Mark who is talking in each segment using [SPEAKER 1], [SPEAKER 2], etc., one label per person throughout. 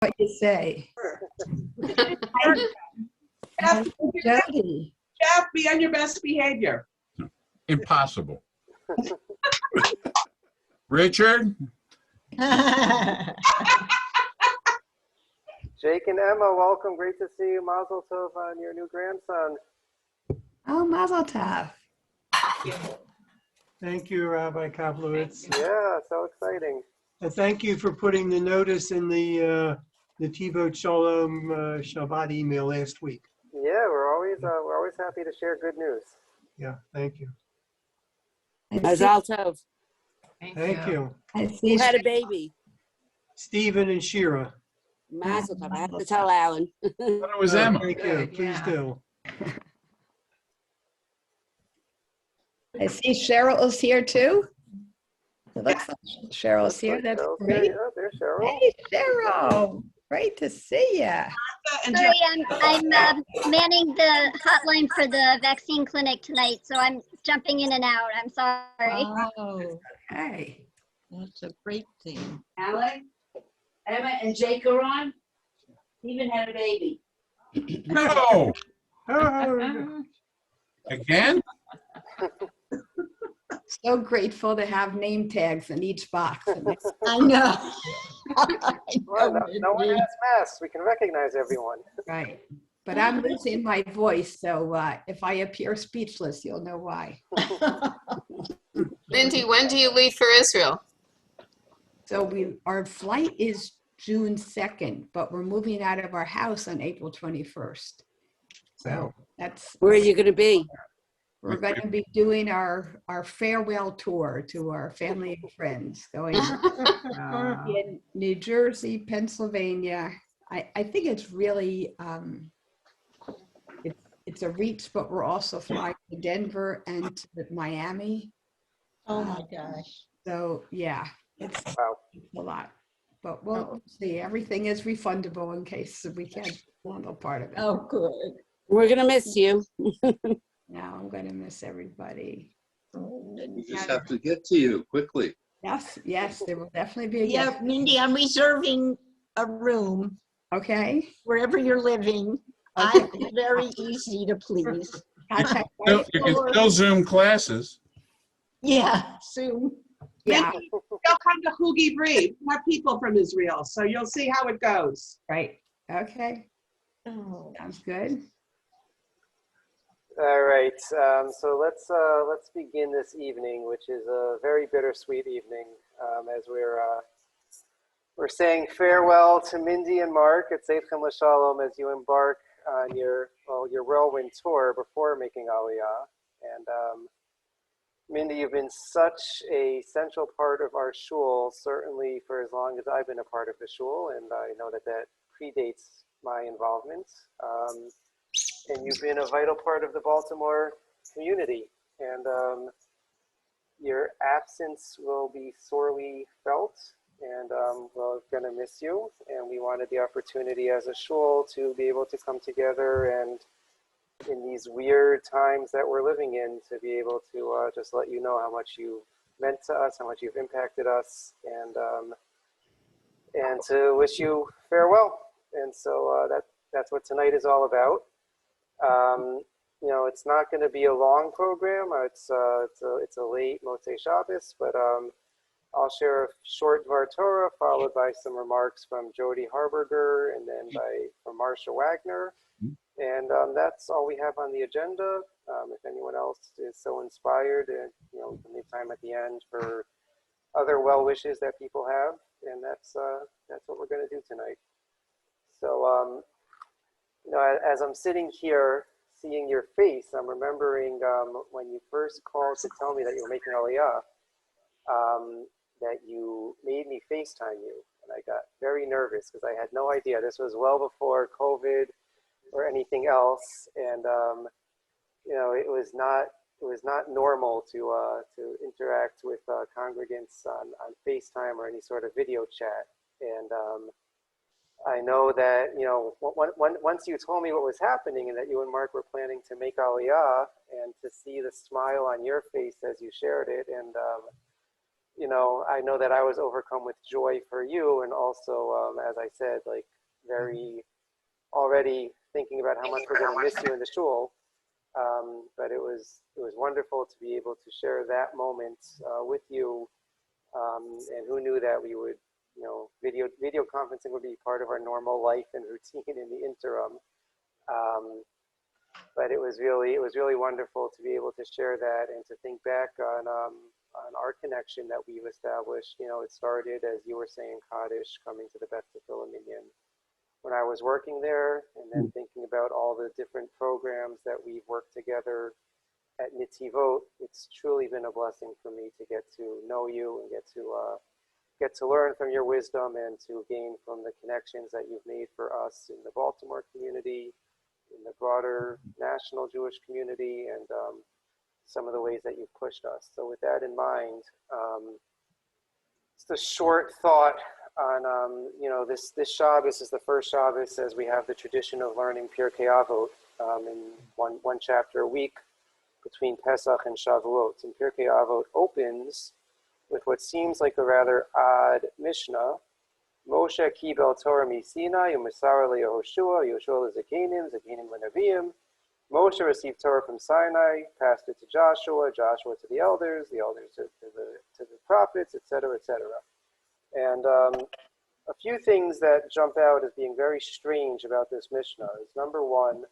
[SPEAKER 1] what you say.
[SPEAKER 2] Jeff,
[SPEAKER 1] Jody.
[SPEAKER 2] Jeff, be on your best behavior.
[SPEAKER 3] Impossible. Richard?
[SPEAKER 4] Jake and Emma, welcome. Great to see you. Mazel tov on your new grandson.
[SPEAKER 1] Oh, Mazel Tov.
[SPEAKER 5] Thank you, Rabbi Kaplowitz.
[SPEAKER 4] Yeah, so exciting.
[SPEAKER 5] And thank you for putting the notice in the Tivot Shalom Shabbat email last week.
[SPEAKER 4] Yeah, we're always happy to share good news.
[SPEAKER 5] Yeah, thank you.
[SPEAKER 6] Mazal tov.
[SPEAKER 5] Thank you.
[SPEAKER 1] I see.
[SPEAKER 6] Who had a baby?
[SPEAKER 5] Stephen and Shira.
[SPEAKER 6] Mazel tov. I have to tell Alan.
[SPEAKER 3] I thought it was Emma.
[SPEAKER 5] Thank you. Please do.
[SPEAKER 1] I see Cheryl is here too. It looks like Cheryl's here. That's
[SPEAKER 4] Cheryl's
[SPEAKER 1] great.
[SPEAKER 4] here. Yeah, there's Cheryl.
[SPEAKER 1] Hey, Cheryl. Great to see you.
[SPEAKER 2] And
[SPEAKER 7] Sorry,
[SPEAKER 2] Jeff,
[SPEAKER 7] I'm manning the hotline for the vaccine clinic tonight, so I'm jumping in and out. I'm sorry.
[SPEAKER 8] Oh,
[SPEAKER 1] Hey.
[SPEAKER 8] that's a great thing.
[SPEAKER 6] Alan, Emma, and Jake are on. Stephen had a baby.
[SPEAKER 3] No,
[SPEAKER 5] Oh,
[SPEAKER 3] again?
[SPEAKER 1] So grateful to have name tags in each box.
[SPEAKER 8] I know.
[SPEAKER 4] Well, no one has masks. We can recognize everyone.
[SPEAKER 1] Right. But I'm losing my voice, so if I appear speechless, you'll know why.
[SPEAKER 9] Mindy, when do you leave for Israel?
[SPEAKER 1] So our flight is June 2nd, but we're moving out of our house on April 21st. So that's
[SPEAKER 6] Where are you going to be?
[SPEAKER 1] we're going to be doing our farewell tour to our family and friends, going in New Jersey, Pennsylvania. I think it's really it's a reach, but we're also flying to Denver and to Miami.
[SPEAKER 8] Oh my gosh.
[SPEAKER 1] So yeah, it's
[SPEAKER 4] Wow.
[SPEAKER 1] a lot, but we'll see. Everything is refundable in case we can't handle part of it.
[SPEAKER 8] Oh, good.
[SPEAKER 6] We're going to miss you.
[SPEAKER 1] Now I'm going to miss everybody.
[SPEAKER 10] We just have to get to you quickly.
[SPEAKER 1] Yes, there will definitely be a
[SPEAKER 8] Yeah,
[SPEAKER 1] yes.
[SPEAKER 8] Mindy, I'm reserving a room
[SPEAKER 1] Okay.
[SPEAKER 8] wherever you're living. I'm very easy to please.
[SPEAKER 1] Contact
[SPEAKER 3] You can still Zoom classes.
[SPEAKER 8] Yeah, soon.
[SPEAKER 1] Yeah,
[SPEAKER 2] they'll come to Hoogie Bree. More people from Israel, so you'll see how it goes.
[SPEAKER 1] right. Okay,
[SPEAKER 8] Oh.
[SPEAKER 1] sounds good.
[SPEAKER 4] All right. So let's begin this evening, which is a very bittersweet evening, as we're saying farewell to Mindy and Mark at Seifchem L'Shalom as you embark on your whirlwind tour before making Aliyah. And Mindy, you've been such a central part of our shul, certainly for as long as I've been a part of the shul, and I know that predates my involvement. And you've been a vital part of the Baltimore community, and your absence will be sorely felt, and we're going to miss you. And we wanted the opportunity as a shul to be able to come together and in these weird times that we're living in, to be able to just let you know how much you meant to us, how much you've impacted us, and to wish you farewell. And so that's what tonight is all about. You know, it's not going to be a long program. It's a late Motzei Shabbos, but I'll share a short Dvar Torah followed by some remarks from Jody Harberger and then from Marcia Wagner. And that's all we have on the agenda. If anyone else is so inspired, you know, we can leave time at the end for other well wishes that people have, and that's what we're going to do tonight. So, you know, as I'm sitting here seeing your face, I'm remembering when you first called to tell me that you were making Aliyah, that you made me FaceTime you, and I got very nervous because I had no idea. This was well before COVID or anything else, and you know, it was not normal to interact with congregants on FaceTime or any sort of video chat. And I know that, you know, once you told me what was happening and that you and Mark were planning to make Aliyah, and to see the smile on your face as you shared it, and I know that I was overcome with joy for you, and also, as I said, like very already thinking about how much we're going to miss you in the shul. But it was wonderful to be able to share that moment with you. And who knew that we would, video conferencing would be part of our normal life and routine in the interim. But it was really wonderful to be able to share that and to think back on our connection that we've established. It started, as you were saying, Kaddish, coming to the Beth Tefillah Minyan when I was working there, and then thinking about all the different programs that we've worked together at Nitivot. It's truly been a blessing for me to get to know you and get to learn from your wisdom and to gain from the connections that you've made for us in the Baltimore community, in the broader national Jewish community, and some of the ways that you've pushed us. So with that in mind, just a short thought on, this Shabbos is the first Shabbos as we have the tradition of learning Pirkei Avot in one chapter a week between Pesach and Shavuot. And Pirkei Avot opens with what seems like a rather odd Mishnah. Moshe kibel Torah miSinai u'Masara leYehoshua, Yehoshua leZakenim, Zakenim leNeviim. Moshe received Torah from Sinai, passed it to Joshua, Joshua to the elders to the prophets, etc., etc. And a few things that jump out as being very strange about this Mishnah is, number one,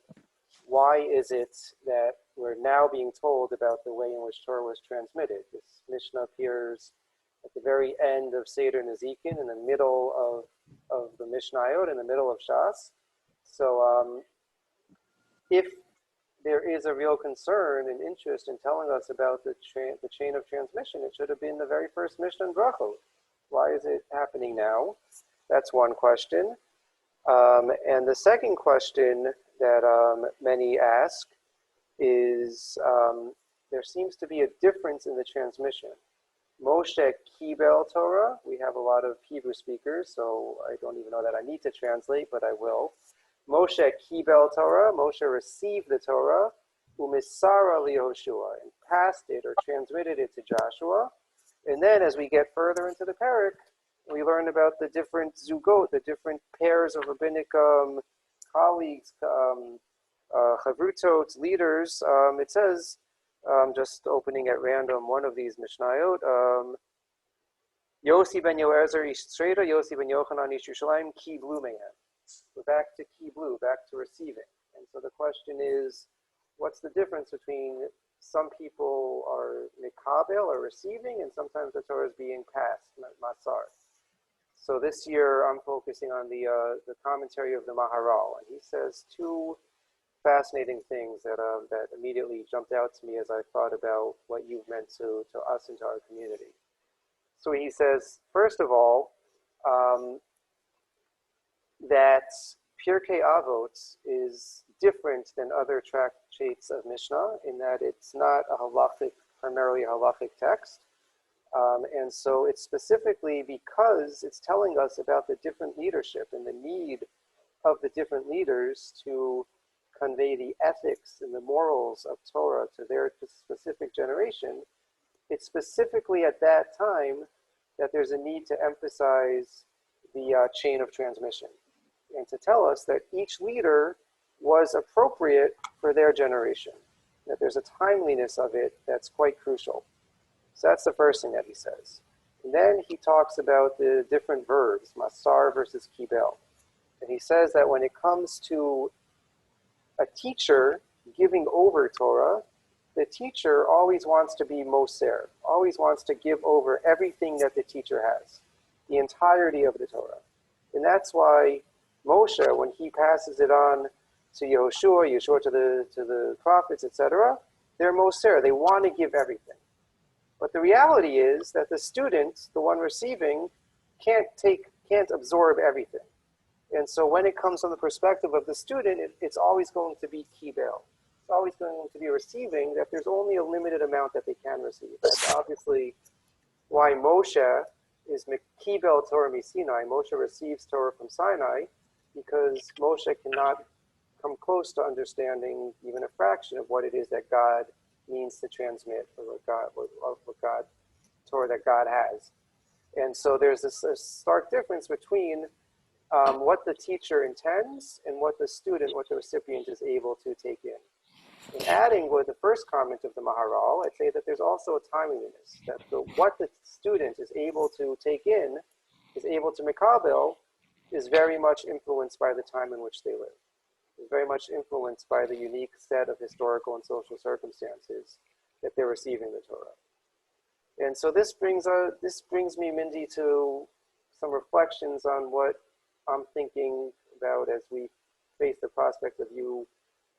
[SPEAKER 4] why is it that we're now being told about the way in which Torah was transmitted? This Mishnah appears at the very end of Seder Nezikin, in the middle of the Mishnayot, in the middle of Shas. So if there is a real concern and interest in telling us about the chain of transmission, it should have been the very first Mishnah in Brachot. Why is it happening now? That's one question. And the second question that many ask is, there seems to be a difference in the transmission. Moshe kibel Torah. We have a lot of Hebrew speakers, so I don't even know that I need to translate, but I will. Moshe kibel Torah. Moshe received the Torah, u'misara liYehoshua, and passed it or transmitted it to Joshua. And then as we get further into the parak, we learn about the different zugot, the different pairs of rabbinic colleagues, chavrutot, leaders. It says, just opening at random one of these Mishnayot, Yossi ben Yoezer ish Tzreda, Yossi ben Yochanan ish Yerushalayim, kiblu mehem. So back to kiblu, back to receiving. And so the question is, what's the difference between some people are mikabel or receiving, and sometimes the Torah is being passed, masar. So this year I'm focusing on the commentary of the Maharal, and he says two fascinating things that immediately jumped out to me as I thought about what you've meant to us and to our community. So he says, first of all, that Pirkei Avot is different than other tractates of Mishnah in that it's not primarily a halachic text. And so it's specifically because it's telling us about the different leadership and the need of the different leaders to convey the ethics and the morals of Torah to their specific generation. It's specifically at that time that there's a need to emphasize the chain of transmission and to tell us that each leader was appropriate for their generation, that there's a timeliness of it that's quite crucial. So that's the first thing that he says. And then he talks about the different verbs, masar versus kibel. And he says that when it comes to a teacher giving over Torah, the teacher always wants to be moser, always wants to give over everything that the teacher has, the entirety of the Torah. And that's why Moshe, when he passes it on to Yehoshua to the prophets, etc., they're moser, they want to give everything. But the reality is that the student, the one receiving, can't absorb everything. And so when it comes from the perspective of the student, it's always going to be kibel. It's always going to be receiving, that there's only a limited amount that they can receive. That's obviously why Moshe is kibel Torah miSinai. Moshe receives Torah from Sinai, because Moshe cannot come close to understanding even a fraction of what it is that God means to transmit, or what God Torah that God has. And so there's this stark difference between what the teacher intends and what the student, what the recipient is able to take in. And adding with the first comment of the Maharal, I'd say that there's also a timeliness, that what the student is able to take in, is able to mekabel, is very much influenced by the time in which they live. Is very much influenced by the unique set of historical and social circumstances that they're receiving the Torah. And so this brings me, Mindy, to some reflections on what I'm thinking about as we face the prospect of you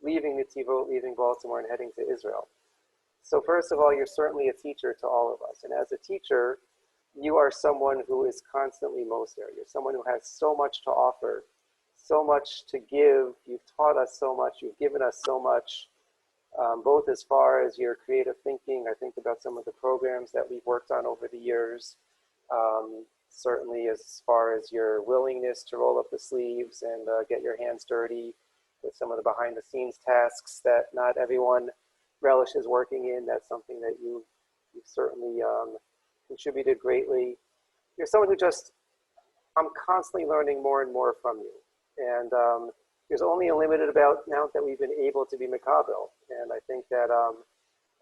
[SPEAKER 4] leaving Netivot, leaving Baltimore, and heading to Israel. So first of all, you're certainly a teacher to all of us. And as a teacher, you are someone who is constantly most there. You're someone who has so much to offer, so much to give. You've taught us so much. You've given us so much, both as far as your creative thinking. I think about some of the programs that we've worked on over the years. Certainly as far as your willingness to roll up the sleeves and get your hands dirty with some of the behind the scenes tasks that not everyone relishes working in. That's something that you've certainly contributed greatly. You're someone who I'm constantly learning more and more from you. And there's only a limited amount that we've been able to be mekabel. And I think that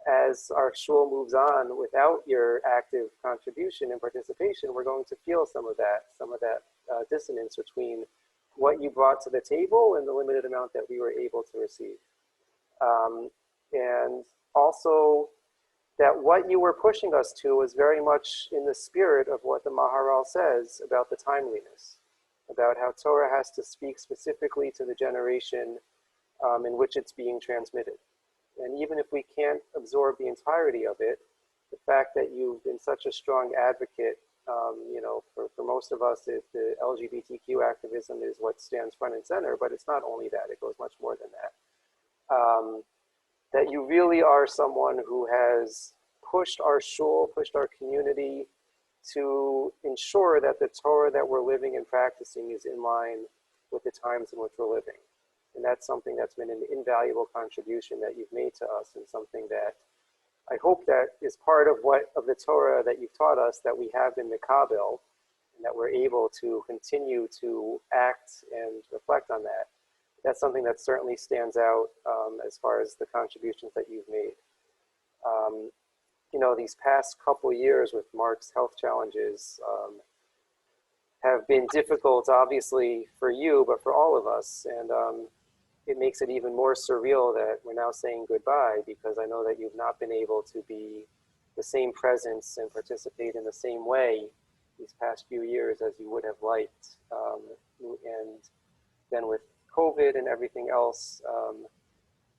[SPEAKER 4] as our shul moves on without your active contribution and participation, we're going to feel some of that dissonance between what you brought to the table and the limited amount that we were able to receive. And also that what you were pushing us to was very much in the spirit of what the Maharal says about the timeliness, about how Torah has to speak specifically to the generation in which it's being transmitted. And even if we can't absorb the entirety of it, the fact that you've been such a strong advocate, for most of us, the LGBTQ activism is what stands front and center, but it's not only that, it goes much more than that. That you really are someone who has pushed our shul, pushed our community to ensure that the Torah that we're living and practicing is in line with the times in which we're living. And that's something that's been an invaluable contribution that you've made to us, and something that I hope that is part of the Torah that you've taught us, that we have been mekabel, and that we're able to continue to act and reflect on that. That's something that certainly stands out as far as the contributions that you've made. These past couple years with Mark's health challenges have been difficult, obviously, for you, but for all of us. And it makes it even more surreal that we're now saying goodbye, because I know that you've not been able to be the same presence and participate in the same way these past few years as you would have liked. And then with COVID and everything else,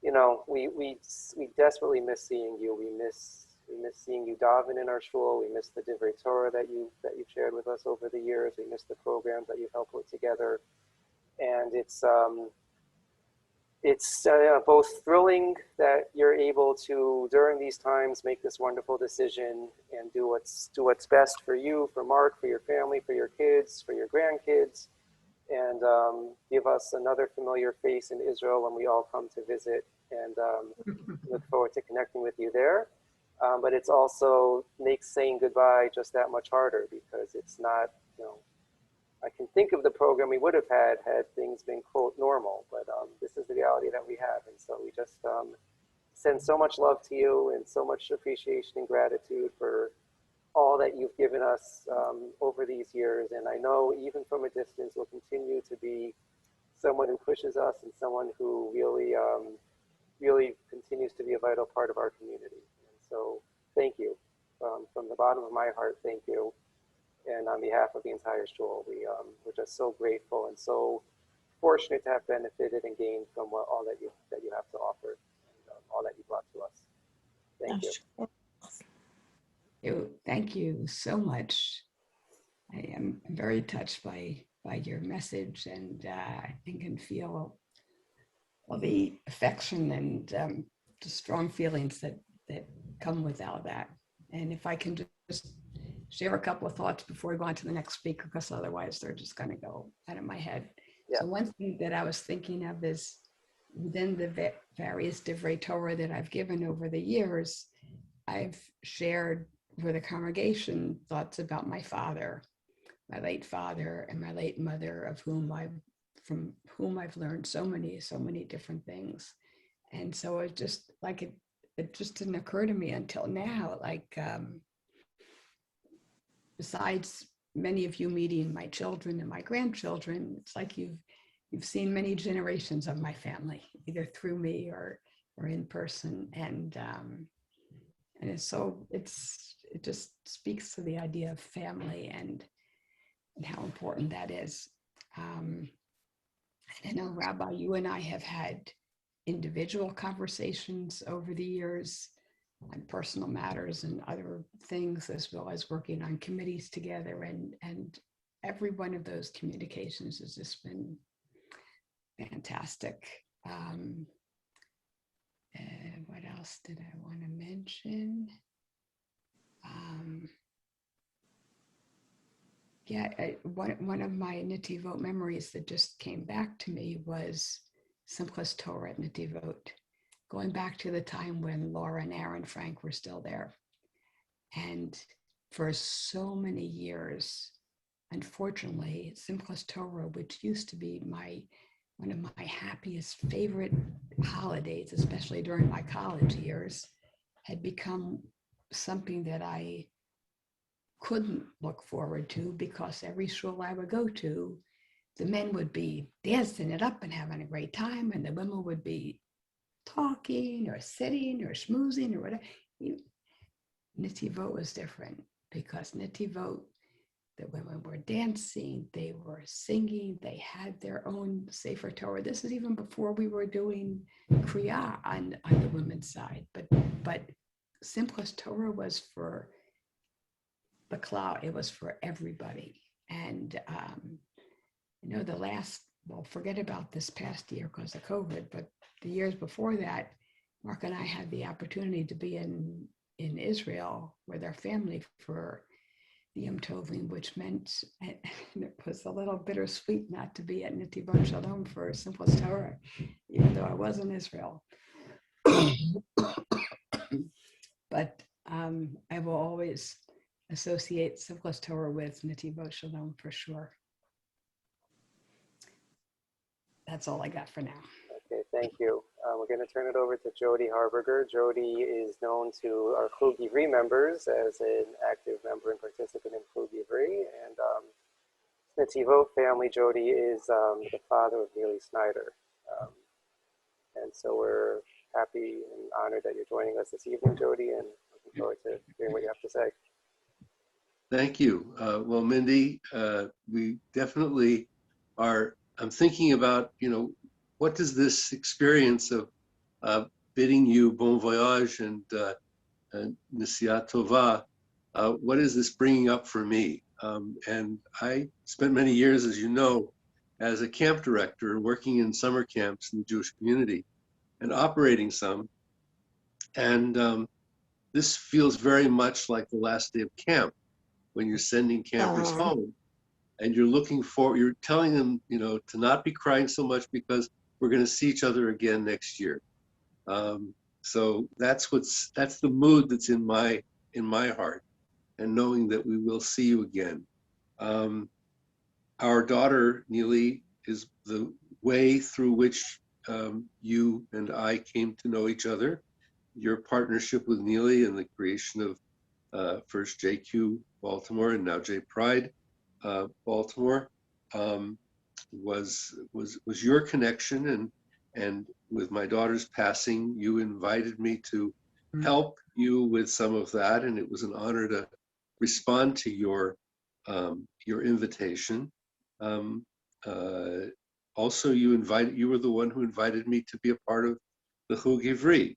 [SPEAKER 4] we desperately miss seeing you. We miss seeing you daven in our shul. We miss the Divrei Torah that you've shared with us over the years. We miss the programs that you've helped put together. And it's both thrilling that you're able to, during these times, make this wonderful decision and do what's best for you, for Mark, for your family, for your kids, for your grandkids, and give us another familiar face in Israel when we all come to visit, and look forward to connecting with you there. But it's also makes saying goodbye just that much harder, because it's not, I can think of the program we would have had things been, quote, normal, but this is the reality that we have. And so we just send so much love to you and so much appreciation and gratitude for all that you've given us over these years. And I know even from a distance will continue to be someone who pushes us and someone who really, really continues to be a vital part of our community. And so thank you. From the bottom of my heart, thank you. And on behalf of the entire shul, we're just so grateful and so fortunate to have benefited and gained from all that you have to offer, and all that you brought to us. Thank you.
[SPEAKER 1] Thank you so much. I am very touched by your message, and I can feel all the affection and the strong feelings that come with all that. And if I can just share a couple of thoughts before we go on to the next speaker, because otherwise they're just going to go out of my head. Yeah. So one thing that I was thinking of is within the various Divrei Torah that I've given over the years, I've shared for the congregation, thoughts about my father, my late father, and my late mother, from whom I've learned so many different things. And so it just like it just didn't occur to me until now. Like besides many of you meeting my children and my grandchildren, it's like you've seen many generations of my family, either through me or in person. And it just speaks to the idea of family and how important that is. And I know, Rabbi, you and I have had individual conversations over the years on personal matters and other things, as well as working on committees together. And every one of those communications has just been fantastic. What else did I want to mention? One of my Nativot memories that just came back to me was Simchas Torah at Nativot, going back to the time when Laura and Aaron Frank were still there. And for so many years, unfortunately, Simchas Torah, which used to be one of my happiest, favorite holidays, especially during my college years, had become something that I couldn't look forward to, because every shul I would go to, the men would be dancing it up and having a great time, and the women would be talking or sitting or schmoozing or whatever. Nativot was different, because Nativot, the women were dancing, they were singing, they had their own Sefer Torah. This is even before we were doing Kriya on the women's side. But Simchas Torah was for the cloud, it was for everybody. And forget about this past year because of COVID, but the years before that, Mark and I had the opportunity to be in Israel with our family for the Yom Tovim, which meant, and it was a little bittersweet not to be at Nativot Shalom for Simchas Torah, even though I was in Israel. But I will always associate Simchas Torah with Nativot Shalom for sure. That's all I got for now.
[SPEAKER 4] Okay, thank you. We're going to turn it over to Jody Harberger. Jody is known to our Chug Ivri members as an active member and participant in Chug Ivri. And Nativot family, Jody is the father of Neely Snyder. And so we're happy and honored that you're joining us this evening, Jody, and looking forward to hearing what you have to say.
[SPEAKER 10] Thank you. Well, Mindy, we definitely are. I'm thinking about, what does this experience of bidding you bon voyage and Nesiat Tova, what is this bringing up for me? And I spent many years, as you know, as a camp director, working in summer camps in the Jewish community and operating some. And this feels very much like the last day of camp, when you're sending campers home and you're telling them, to not be crying so much because we're going to see each other again next year. So that's the mood that's in my heart, and knowing that we will see you again. Our daughter, Neely, is the way through which you and I came to know each other. Your partnership with Neely and the creation of first JQ Baltimore and now J Pride Baltimore was your connection, and with my daughter's passing, you invited me to help you with some of that, and it was an honor to respond to your invitation. Also, you were the one who invited me to be a part of the Chug Ivri,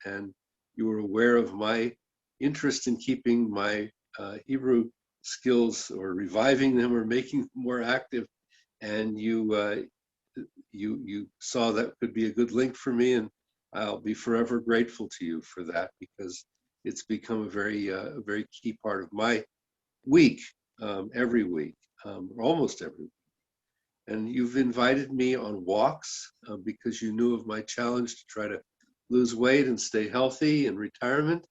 [SPEAKER 10] and you were aware of my interest in keeping my Hebrew skills, or reviving them, or making them more active, and you saw that could be a good link for me, and I'll be forever grateful to you for that, because it's become a very key part of my week, every week, almost every week. And you've invited me on walks because you knew of my challenge to try to lose weight and stay healthy in retirement.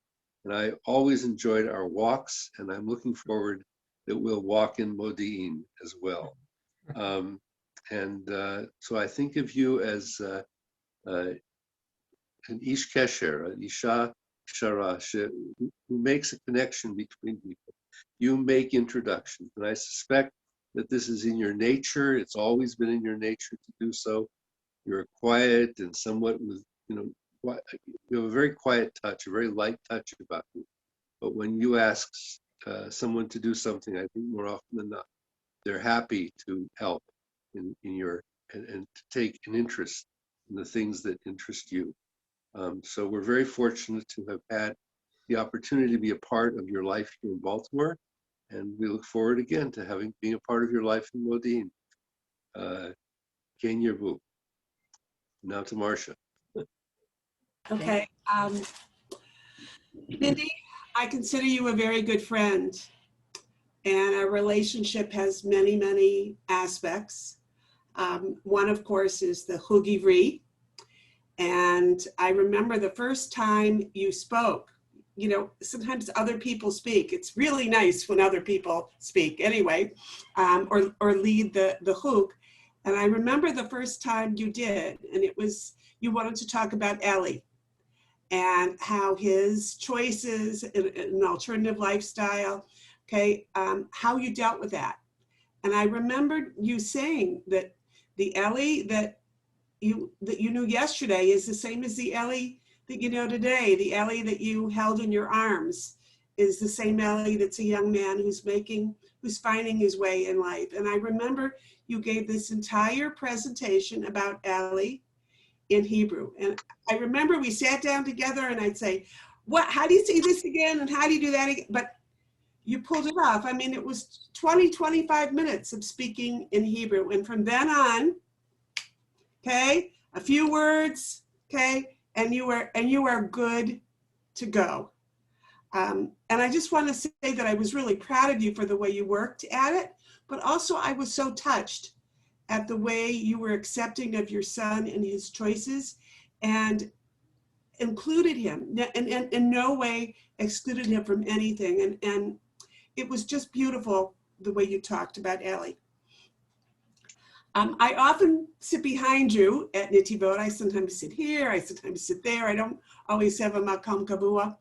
[SPEAKER 10] And I always enjoyed our walks, and I'm looking forward that we'll walk in Modi'in as well. So I think of you as an ish kesher, an isha shara, who makes a connection between people. You make introductions, and I suspect that this is in your nature. It's always been in your nature to do so. You're quiet and somewhat with, you have a very quiet touch, a very light touch about you. But when you ask someone to do something, I think more often than not, they're happy to help in your and to take an interest in the things that interest you. So we're very fortunate to have had the opportunity to be a part of your life here in Baltimore, and we look forward again to being a part of your life in Modine. Ken Yerbu. Now to Marcia.
[SPEAKER 2] Okay. Mindy, I consider you a very good friend, and our relationship has many, many aspects. One, of course, is the Hugivri. And I remember the first time you spoke, sometimes other people speak. It's really nice when other people speak anyway, or lead the Hug. And I remember the first time you did, and it was, you wanted to talk about Ellie and how his choices in an alternative lifestyle, okay, how you dealt with that. And I remembered you saying that the Ellie that you knew yesterday is the same as the Ellie that you know today. The Ellie that you held in your arms is the same Ellie that's a young man who's finding his way in life. And I remember you gave this entire presentation about Ellie in Hebrew. And I remember we sat down together and I'd say, how do you say this again? And how do you do that again? But you pulled it off. I mean, it was 20, 25 minutes of speaking in Hebrew. And from then on, okay, a few words, okay, and you are good to go. And I just want to say that I was really proud of you for the way you worked at it, but also I was so touched at the way you were accepting of your son and his choices and included him and in no way excluded him from anything. And it was just beautiful the way you talked about Ellie. I often sit behind you at Nitivot. I sometimes sit here, I sometimes sit there. I don't always have a makom kavua.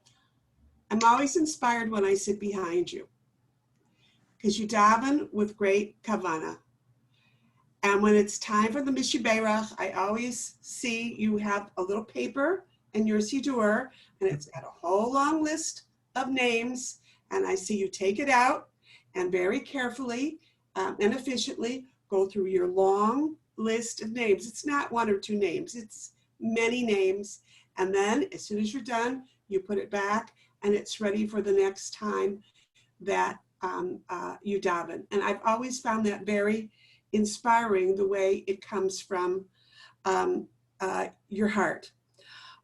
[SPEAKER 2] I'm always inspired when I sit behind you because you daven with great kavana. And when it's time for the Mishiberach, I always see you have a little paper in your siddur, and it's got a whole long list of names. And I see you take it out and very carefully and efficiently go through your long list of names. It's not one or two names, it's many names. And then as soon as you're done, you put it back and it's ready for the next time that you daven. And I've always found that very inspiring, the way it comes from your heart.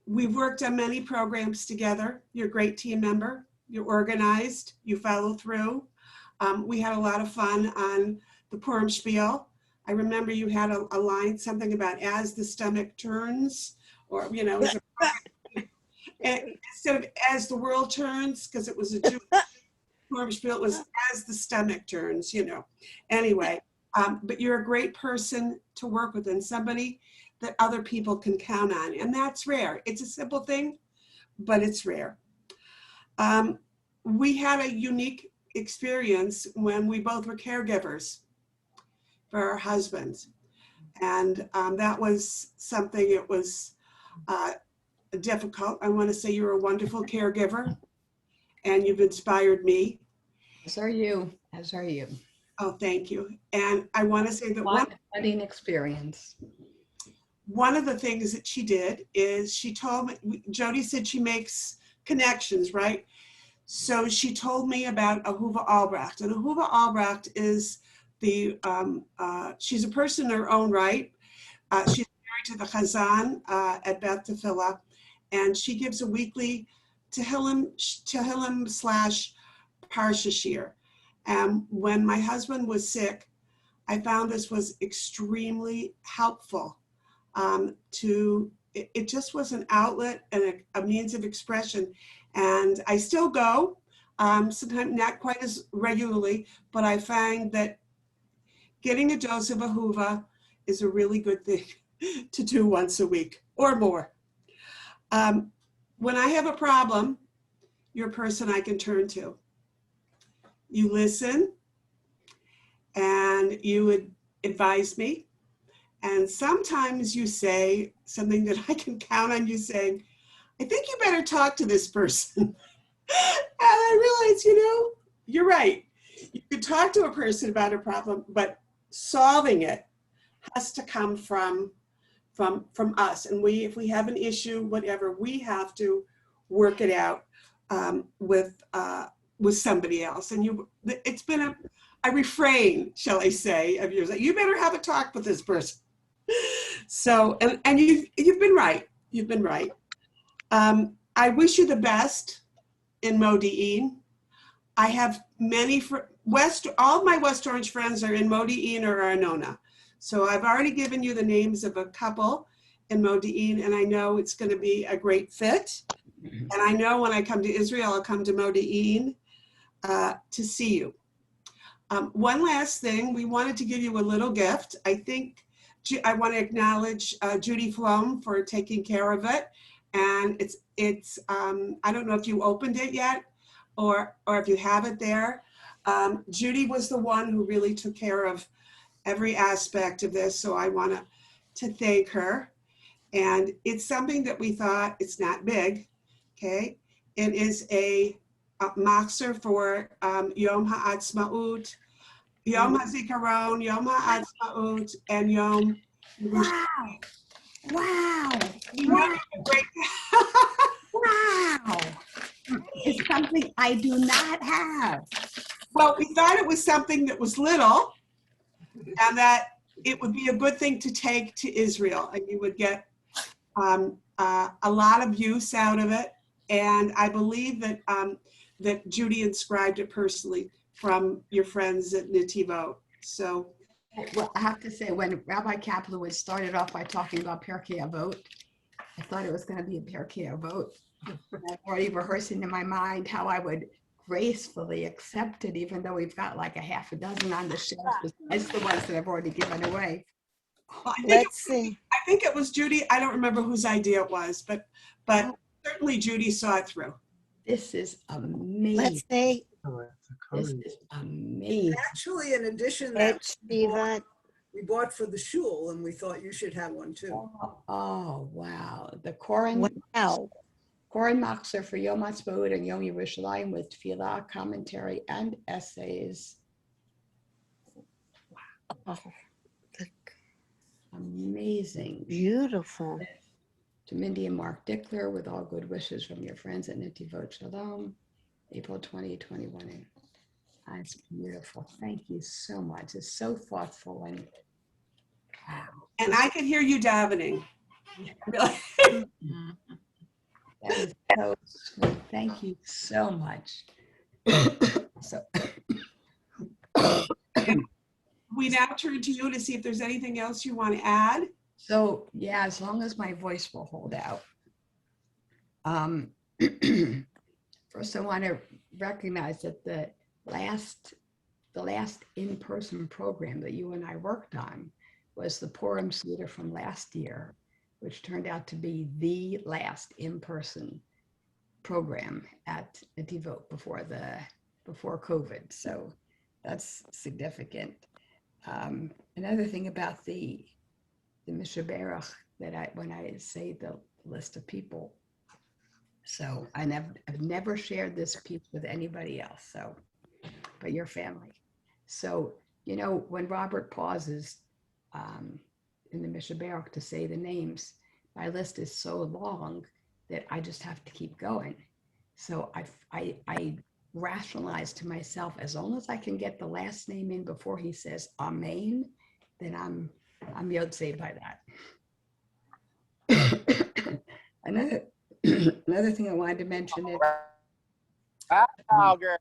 [SPEAKER 2] We've worked on many programs together. You're a great team member. You're organized. You follow through. We had a lot of fun on the Purim Spiel. I remember you had a line, something about as the stomach turns, or, instead of as the world turns, because it was a Jewish Purim Spiel, it was as the stomach turns, Anyway, but you're a great person to work with and somebody that other people can count on. And that's rare. It's a simple thing, but it's rare. We had a unique experience when we both were caregivers for our husbands. And that was something, it was difficult. I want to say you're a wonderful caregiver and you've inspired me.
[SPEAKER 1] As are you, as are you.
[SPEAKER 2] Oh, thank you. And I want to say that
[SPEAKER 1] One wedding experience.
[SPEAKER 2] One of the things that she did is she told me, Jody said she makes connections, right? So she told me about Ahuva Albrecht. And Ahuva Albrecht is she's a person in her own right. She's married to the Chazan at Beth Tefillah, and she gives a weekly Tehillim / Parsha Shir. And when my husband was sick, I found this was extremely helpful to it just was an outlet and a means of expression. And I still go, sometimes not quite as regularly, but I find that getting a dose of ahuva is a really good thing to do once a week or more. When I have a problem, you're a person I can turn to. You listen and you would advise me. And sometimes you say something that I can count on you saying, I think you better talk to this person. And I realized, you're right. You could talk to a person about a problem, but solving it has to come from us. And if we have an issue, whatever, we have to work it out with somebody else. And it's been a refrain, shall I say, of yours. You better have a talk with this person. So, and you've been right. You've been right. I wish you the best in Modi'in. I have all of my West Orange friends are in Modi'in or Arnona. So I've already given you the names of a couple in Modi'in, and I know it's going to be a great fit. And I know when I come to Israel, I'll come to Modi'in to see you. One last thing, we wanted to give you a little gift. I want to acknowledge Judy Flom for taking care of it. And it's I don't know if you opened it yet or if you have it there. Judy was the one who really took care of every aspect of this. So I want to thank her. And it's something that we thought, it's not big, okay? It is a machzer for Yom HaAtzmaut, Yom HaZikaron, Yom HaAtzmaut, and Yom
[SPEAKER 1] Wow. Wow.
[SPEAKER 2] Wow.
[SPEAKER 1] Wow. It's something I do not have.
[SPEAKER 2] Well, we thought it was something that was little and that it would be a good thing to take to Israel, and you would get a lot of use out of it. And I believe that Judy inscribed it personally from your friends at Netivot. So,
[SPEAKER 1] Well, I have to say, when Rabbi Kaplan started off by talking about Pirkei Avot, I thought it was going to be a Pirkei Avot. I'm already rehearsing in my mind how I would gracefully accept it, even though we've got like a half a dozen on the shelf, besides the ones that I've already given away.
[SPEAKER 2] well,
[SPEAKER 8] Let's see.
[SPEAKER 2] I think it was Judy. I don't remember whose idea it was, but certainly Judy saw it through.
[SPEAKER 1] This is amazing.
[SPEAKER 8] Let's see.
[SPEAKER 5] Oh, that's a
[SPEAKER 1] This
[SPEAKER 5] code.
[SPEAKER 1] is amazing.
[SPEAKER 11] Actually, in addition,
[SPEAKER 8] Ed
[SPEAKER 11] that
[SPEAKER 8] Spiva.
[SPEAKER 11] we bought for the shul, and we thought you should have one too.
[SPEAKER 1] Oh, wow. The Koran
[SPEAKER 8] Wow.
[SPEAKER 1] Machzer for Yom HaTzmaut and Yom Yerushalayim with tefillah, commentary, and essays.
[SPEAKER 8] Oh,
[SPEAKER 1] Amazing.
[SPEAKER 8] beautiful.
[SPEAKER 1] To Mindy and Mark Dickler, with all good wishes from your friends at Netivot Shalom, April 2021. That's beautiful. Thank you so much. It's so thoughtful and wow.
[SPEAKER 2] And I could hear you davening. Really.
[SPEAKER 1] That is so sweet. Thank you so much. So,
[SPEAKER 2] We now turn to you to see if there's anything else you want to add.
[SPEAKER 1] so yeah, as long as my voice will hold out. First, I want to recognize that the last in-person program that you and I worked on was the Purim Seder from last year, which turned out to be the last in-person program at Netivot before COVID. So that's significant. Another thing about the Mishaberach that when I say the list of people, so I've never shared this piece with anybody else, so, but your family. So, when Robert pauses in the Mishaberach to say the names, my list is so long that I just have to keep going. So I rationalize to myself, as long as I can get the last name in before he says Amen, then I'm Yotzei by that. Another thing I wanted to mention is
[SPEAKER 4] Wow, girl.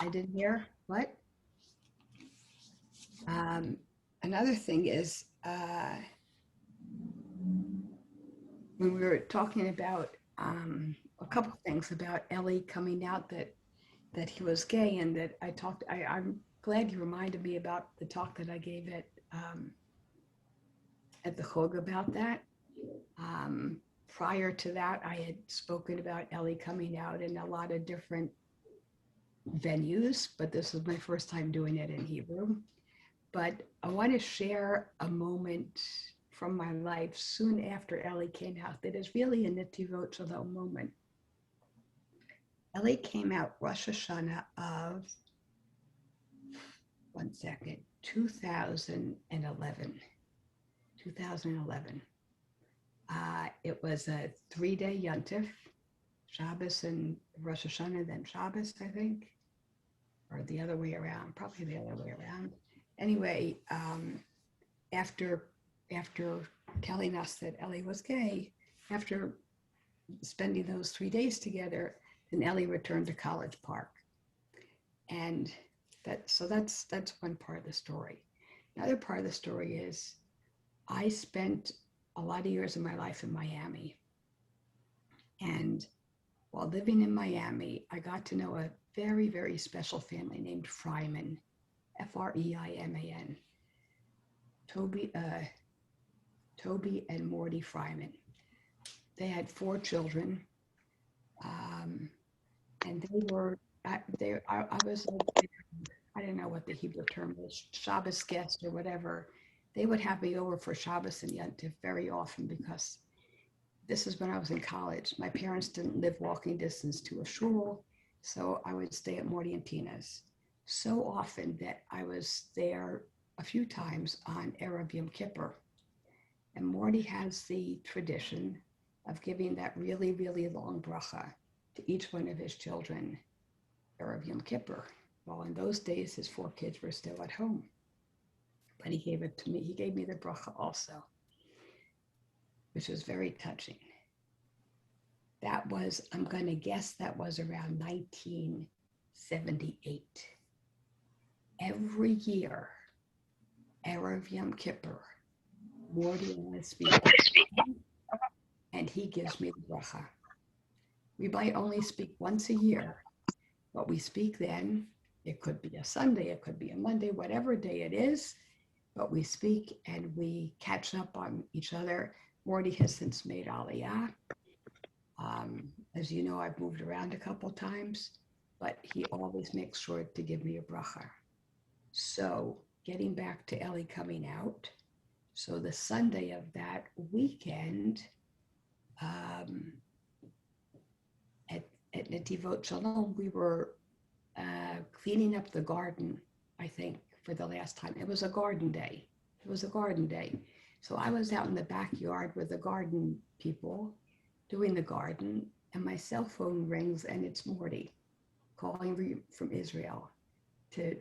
[SPEAKER 1] I didn't hear what? Another thing is when we were talking about a couple of things about Ellie coming out that he was gay, and that I'm glad you reminded me about the talk that I gave at the Chog about that. Prior to that, I had spoken about Ellie coming out in a lot of different venues, but this was my first time doing it in Hebrew. But I want to share a moment from my life soon after Ellie came out that is really a Netivot Shalom moment. Ellie came out Rosh Hashanah of 2011. 2011. It was a 3-day Yontif, Shabbos and Rosh Hashanah, then Shabbos, I think, or the other way around, probably the other way around. Anyway, after telling us that Ellie was gay, after spending those 3 days together, then Ellie returned to College Park, and that's one part of the story. Another part of the story is I spent a lot of years of my life in Miami, and while living in Miami, I got to know a very, very special family named Freiman, F-R-E-I-M-A-N. Toby and Morty Freiman. They had 4 children, and they were. I was. I don't know what the Hebrew term is, Shabbos guest or whatever. They would have me over for Shabbos and Yontif very often because this is when I was in college. My parents didn't live walking distance to a shul, so I would stay at Morty and Tina's so often that I was there a few times on Erev Yom Kippur. And Morty has the tradition of giving that really, really long bracha to each one of his children, Erev Yom Kippur. Well, in those days, his 4 kids were still at home. But he gave it to me. He gave me the bracha also, which was very touching. That was, I'm going to guess that was around 1978. Every year, Erev Yom Kippur, Morty and I speak, and he gives me the bracha. We might only speak once a year, but we speak then. It could be a Sunday, it could be a Monday, whatever day it is, but we speak and we catch up on each other. Morty has since made Aliyah. As you know, I've moved around a couple times, but he always makes sure to give me a bracha. So getting back to Ellie coming out, so the Sunday of that weekend at Netivot Shalom, we were cleaning up the garden, I think, for the last time. It was a garden day. So I was out in the backyard with the garden people doing the garden, and my cell phone rings, and it's Morty calling from Israel to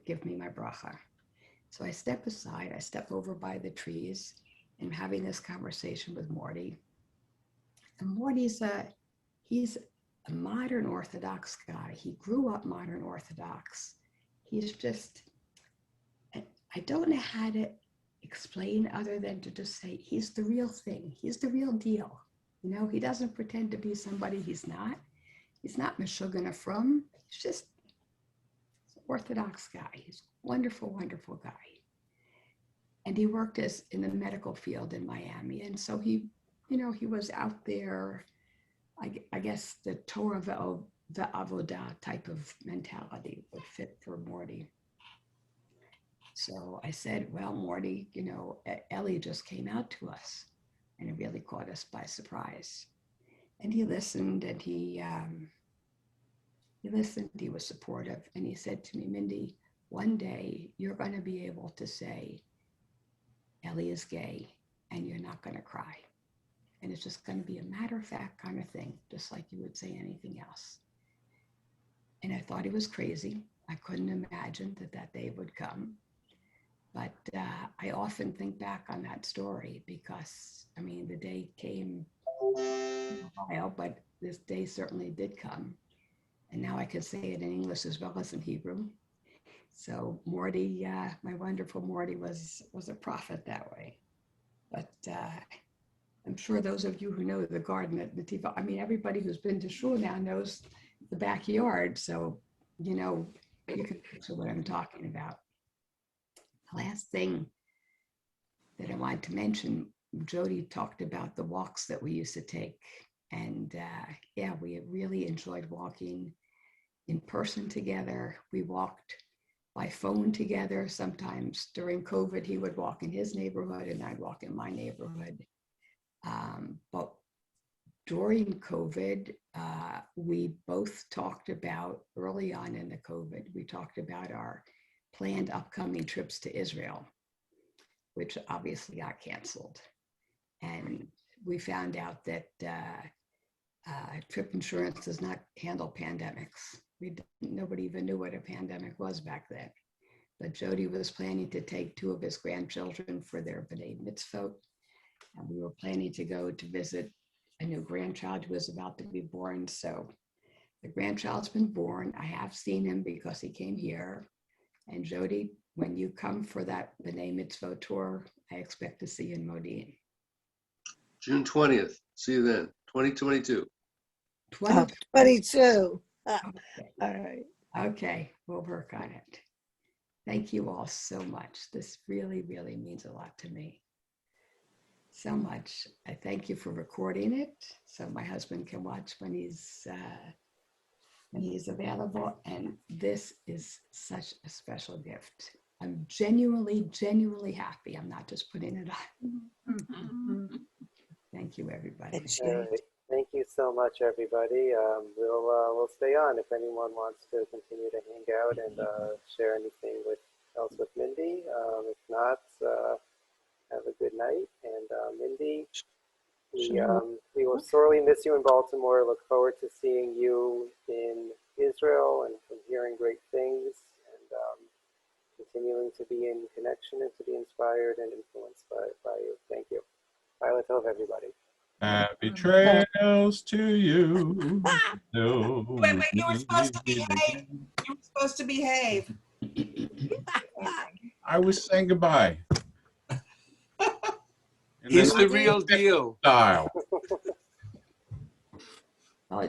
[SPEAKER 1] give me my bracha. So I step aside, I step over by the trees, and I'm having this conversation with Morty. And Morty's he's a modern Orthodox guy. He grew up modern Orthodox. He's just, I don't know how to explain other than to just say he's the real thing. He's the real deal. You know, he doesn't pretend to be somebody he's not. He's not Meshuggah from. He's just an Orthodox guy. He's a wonderful, wonderful guy. And he worked in the medical field in Miami. And so he was out there. I guess the Torah the Avodah type of mentality would fit for Morty. So I said, well, Morty, Ellie just came out to us, and it really caught us by surprise. And he listened, and he listened, he was supportive, and he said to me, Mindy, one day you're going to be able to say, Ellie is gay, and you're not going to cry. And it's just going to be a matter-of-fact kind of thing, just like you would say anything else. And I thought he was crazy. I couldn't imagine that day would come. But I often think back on that story because, the day came in a while, but this day certainly did come. And now I can say it in English as well as in Hebrew. So Morty, my wonderful Morty was a prophet that way. But I'm sure those of you who know the garden at Nativa, I mean, everybody who's been to shul now knows the backyard. So, you know, you can picture what I'm talking about. The last thing that I wanted to mention, Jody talked about the walks that we used to take. And yeah, we really enjoyed walking in person together. We walked by phone together. Sometimes during COVID, he would walk in his neighborhood and I'd walk in my neighborhood. But during COVID, we both talked about, early on in the COVID, we talked about our planned upcoming trips to Israel, which obviously got canceled. And we found out that trip insurance does not handle pandemics. Nobody even knew what a pandemic was back then. But Jody was planning to take 2 of his grandchildren for their B'nai Mitzvot. And we were planning to go to visit a new grandchild who was about to be born. So the grandchild's been born. I have seen him because he came here. And Jody, when you come for that B'nai Mitzvot tour, I expect to see you in Modi'in.
[SPEAKER 10] June 20th. See you then. 2022.
[SPEAKER 8] 22.
[SPEAKER 1] Okay.
[SPEAKER 8] All right.
[SPEAKER 1] Okay, we'll work on it. Thank you all so much. This really, really means a lot to me. So much. I thank you for recording it so my husband can watch when he's available. And this is such a special gift. I'm genuinely, genuinely happy. I'm not just putting it on. Thank you, everybody.
[SPEAKER 4] All right. Thank you so much, everybody. We'll stay on if anyone wants to continue to hang out and share anything else with Mindy. If not, have a good night. And Mindy, we will sorely miss you in Baltimore. Look forward to seeing you in Israel and from hearing great things and continuing to be in connection and to be inspired and influenced by you. Thank you. Bye, everybody.
[SPEAKER 3] Happy trails to you. No,
[SPEAKER 2] Wait, you were supposed to behave. You were supposed to behave.
[SPEAKER 3] I was saying goodbye.
[SPEAKER 12] He's the real deal.
[SPEAKER 3] Style.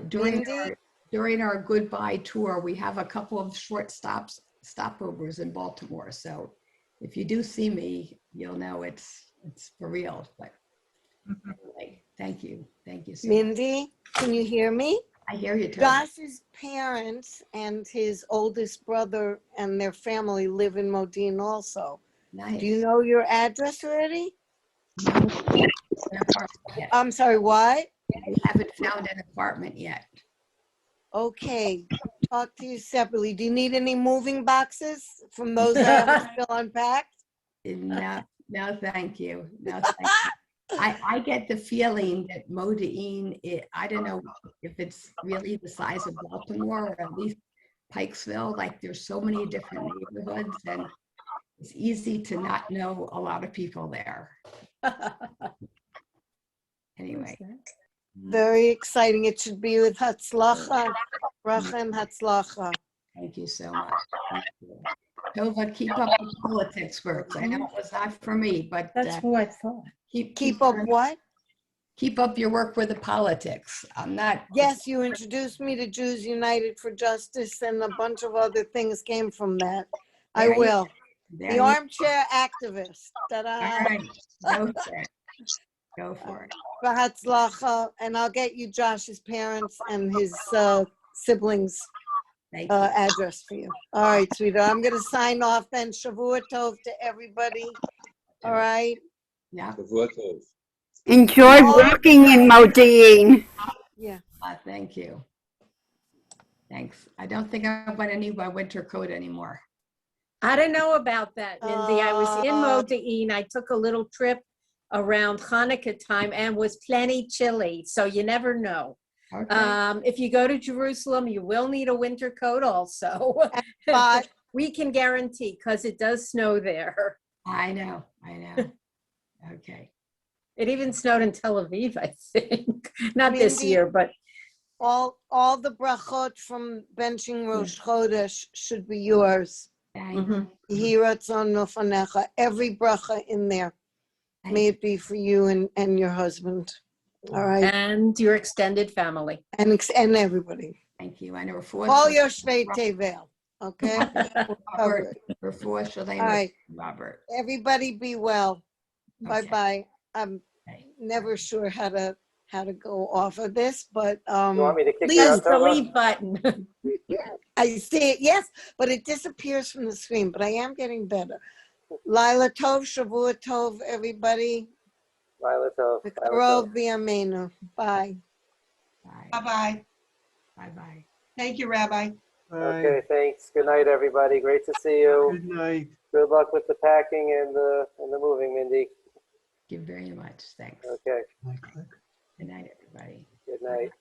[SPEAKER 1] During our goodbye tour, we have a couple of short stopovers in Baltimore. So if you do see me, you'll know it's for real. But anyway, thank you so
[SPEAKER 8] Mindy,
[SPEAKER 1] much.
[SPEAKER 8] Can you hear me?
[SPEAKER 1] I hear you, Toby.
[SPEAKER 8] Josh's parents and his oldest brother and their family live in Modi'in also.
[SPEAKER 1] Nice.
[SPEAKER 8] Do you know your address already?
[SPEAKER 1] No,
[SPEAKER 8] I'm sorry, what?
[SPEAKER 1] We haven't found an apartment yet.
[SPEAKER 8] Okay, talk to you separately. Do you need any moving boxes from those that are still unpacked?
[SPEAKER 1] No, thank you. No, thank you. I get the feeling that Modi'in, I don't know if it's really the size of Baltimore or at least Pikesville. Like there's so many different neighborhoods and it's easy to not know a lot of people there. Anyway.
[SPEAKER 8] Very exciting. It should be with Hatzlacha, Bracha and Hatzlacha.
[SPEAKER 1] Thank you so much. Thank you. Tova, keep up the politics works. I know it was not for me, but
[SPEAKER 8] That's what I thought.
[SPEAKER 1] Keep up what? Keep up your work with the politics. I'm not.
[SPEAKER 8] Yes, you introduced me to Jews United for Justice and a bunch of other things came from that. I will. The armchair activist. Ta-da.
[SPEAKER 1] All right. Go for it. Go for it.
[SPEAKER 8] B'hatzlacha, and I'll get you Josh's parents and his siblings' address for you. All right, sweetheart. I'm going to sign off then. Shavua Tov to everybody. All right.
[SPEAKER 1] Yeah.
[SPEAKER 13] Enjoy working in Modi'in.
[SPEAKER 8] Yeah.
[SPEAKER 1] Thank you. Thanks. I don't think I'm going to need my winter coat anymore.
[SPEAKER 14] I don't know about that, Mindy. I was in Modi'in. I took a little trip around Hanukkah time and was plenty chilly. So you never know. Okay. If you go to Jerusalem, you will need a winter coat also. But we can guarantee because it does snow there.
[SPEAKER 1] I know. Okay.
[SPEAKER 14] It even snowed in Tel Aviv, I think. Not this year, but
[SPEAKER 8] all the brachot from benching Rosh Chodesh should be yours. Every bracha in there. May it be for you and your husband. All right.
[SPEAKER 14] And your extended family.
[SPEAKER 8] And everybody.
[SPEAKER 1] Thank you. And refor
[SPEAKER 8] All your Shvei Tevel. Okay?
[SPEAKER 1] Robert, refor
[SPEAKER 8] All
[SPEAKER 1] shalem,
[SPEAKER 8] right.
[SPEAKER 1] Robert.
[SPEAKER 8] Everybody be well.
[SPEAKER 1] Okay.
[SPEAKER 8] Bye-bye. I'm never sure how to go off of this, but
[SPEAKER 4] You want me to kick you
[SPEAKER 8] please
[SPEAKER 4] out, Tova?
[SPEAKER 14] Delete button.
[SPEAKER 8] I see it, yes, but it disappears from the screen, but I am getting better. Lila Tov, Shavua Tov, everybody.
[SPEAKER 4] Lila Tov.
[SPEAKER 8] V'karov b'yameinu. Bye.
[SPEAKER 2] Bye-bye.
[SPEAKER 1] Bye-bye.
[SPEAKER 2] Thank you, Rabbi.
[SPEAKER 4] Okay, thanks. Good night, everybody. Great to see you.
[SPEAKER 5] Good night.
[SPEAKER 4] Good luck with the packing and the moving, Mindy.
[SPEAKER 1] Thank you very much. Thanks.
[SPEAKER 4] Okay.
[SPEAKER 1] Good night, everybody.
[SPEAKER 4] Good night.